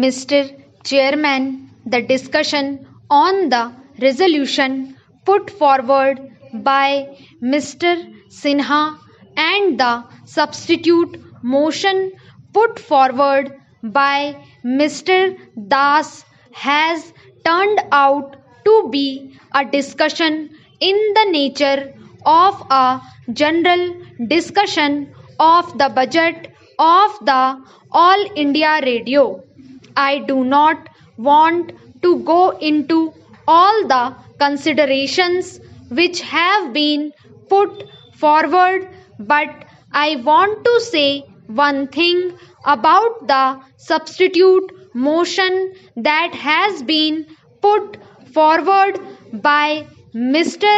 Mr. Chairman, the discussion on the resolution put forward by Mr. Sinha and the substitute motion put forward by Mr. Das has turned out to be a discussion in the nature of a general discussion of the budget of the All India Radio. I do not want to go into all the considerations which have been put forward, but I want to say one thing about the substitute motion that has been put forward by Mr.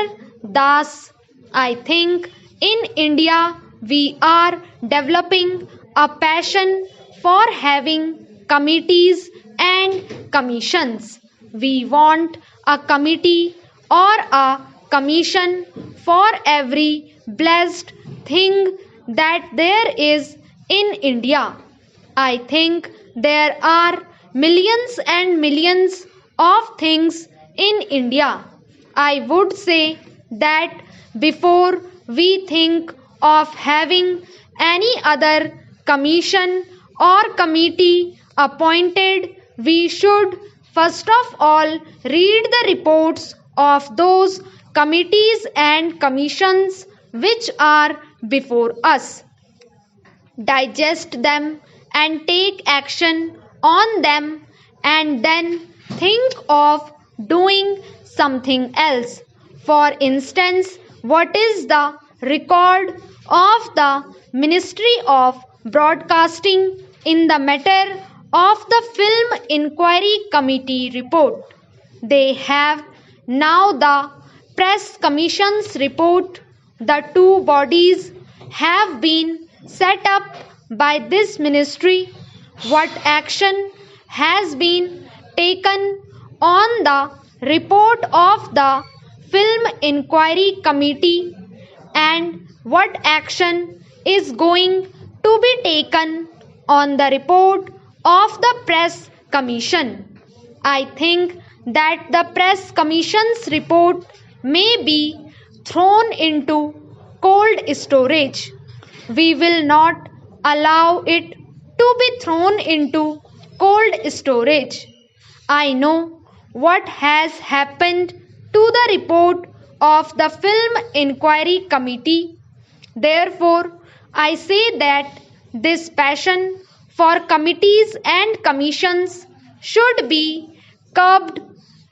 Das. I think in India we are developing a passion for having committees and commissions. We want a committee or a commission for every blessed thing that there is in India. I think there are millions and millions of things in India. I would say that before we think of having any other commission or committee appointed, we should first of all read the reports of those committees and commissions which are before us, digest them and take action on them, and then think of doing something else. For instance, what is the record of the Ministry of Broadcasting in the matter of the Film Inquiry Committee report? They have now the Press Commission's report. The two bodies have been set up by this ministry. What action has been taken on the report of the Film Inquiry Committee, and what action is going to be taken on the report of the Press Commission? I think that the Press Commission's report may be thrown into cold storage. We will not allow it to be thrown into cold storage. I know what has happened to the report of the Film Inquiry Committee. Therefore, I say that this passion for committees and commissions should be curbed,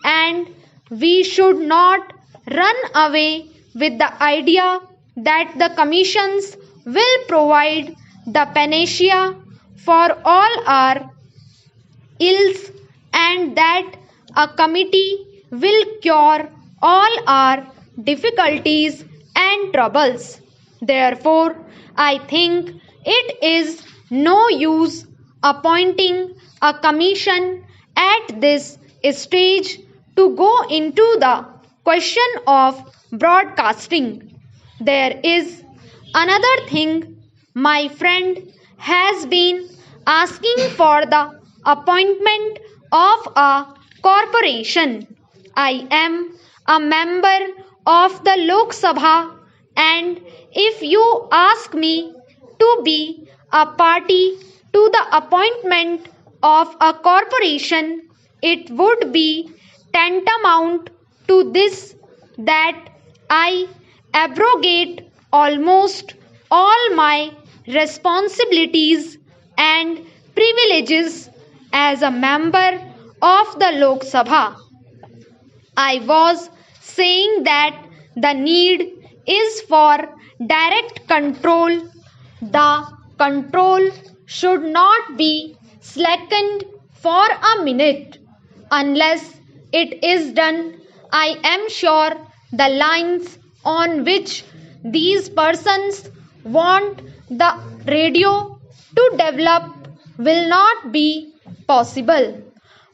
and we should not run away with the idea that the commissions will provide the panacea for all our ills, and that a committee will cure all our difficulties and troubles. Therefore, I think it is no use appointing a commission at this stage to go into the question of broadcasting. There is another thing. My friend has been asking for the appointment of a corporation. I am a member of the Lok Sabha, and if you ask me to be a party to the appointment of a corporation, it would be tantamount to this, that I abrogate almost all my responsibilities and privileges as a member of the Lok Sabha. I was saying that the need is for direct control. The control should not be slackened for a minute. Unless it is done, I am sure the lines on which these persons want the radio to develop will not be possible.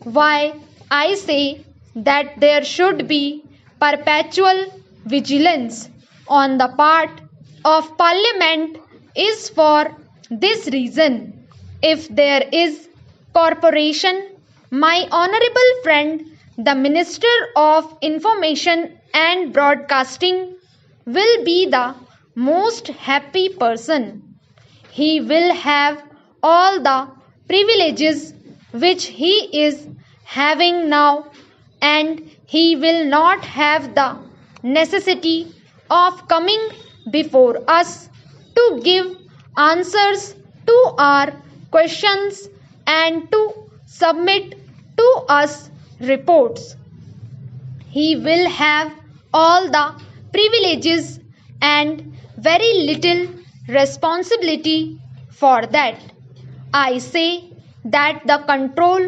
Why I say that there should be perpetual vigilance on the part of Parliament is for this reason. If there is corporation, my honorable friend, the Minister of Information and Broadcasting, will be the most happy person. He will have all the privileges which he is having now, and he will not have the necessity of coming before us to give answers to our questions and to submit to us reports. He will have all the privileges and very little responsibility for that. I say that the control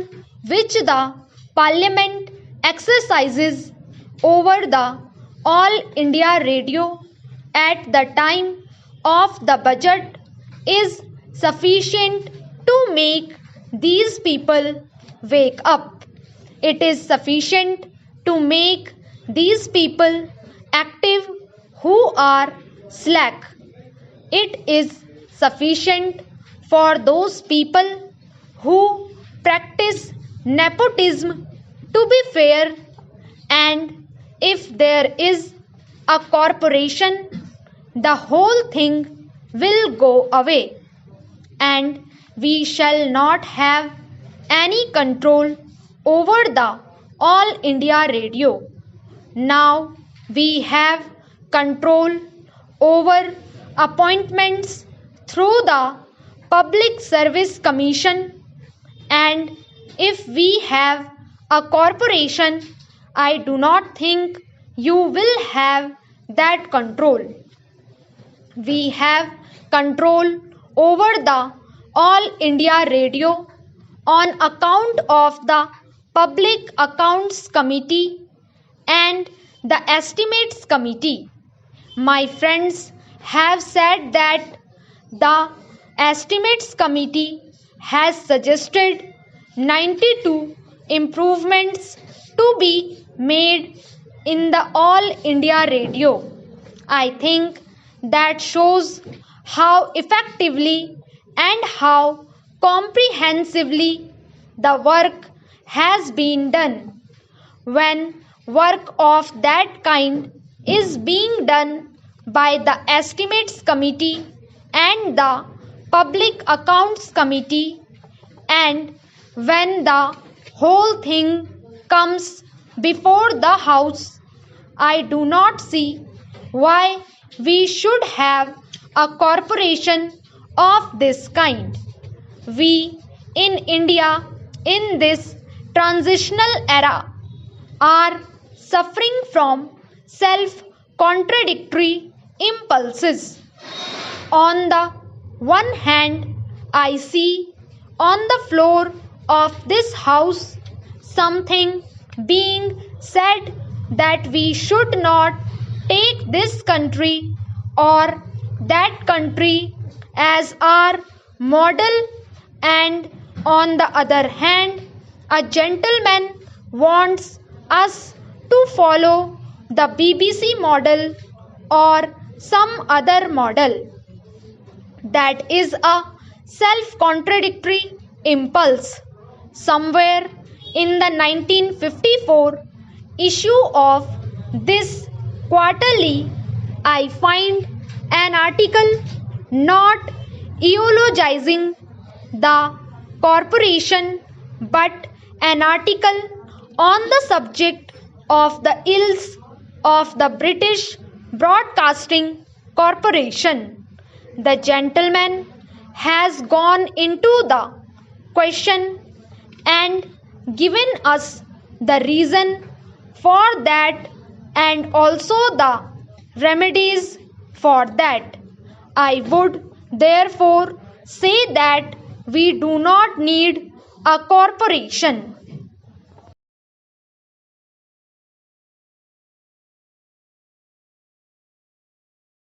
which the Parliament exercises over the All India Radio at the time of the budget is sufficient to make these people wake up. It is sufficient to make these people active who are slack. It is sufficient for those people who practice nepotism to be fair, and if there is a corporation, the whole thing will go away, and we shall not have any control over the All India Radio. Now we have control over appointments through the Public Service Commission, and if we have a corporation, I do not think you will have that control. We have control over the All India Radio on account of the Public Accounts Committee and the Estimates Committee. My friends have said that the Estimates Committee has suggested 92 improvements to be made in the All India Radio. I think that shows how effectively and how comprehensively the work has been done. When work of that kind is being done by the Estimates Committee and the Public Accounts Committee, and when the whole thing comes before the House, I do not see why we should have a corporation of this kind. We in India in this transitional era are suffering from self-contradictory impulses. On the one hand, I see on the floor of this house something being said that we should not take this country or that country as our model, and on the other hand, a gentleman wants us to follow the BBC model or some other model. That is a self-contradictory impulse. Somewhere in the 1954 issue of this quarterly, I find an article not eulogizing the corporation but an article on the subject of the ills of the British Broadcasting Corporation. The gentleman has gone into the question and given us the reason for that and also the remedies for that. I would therefore say that we do not need a corporation.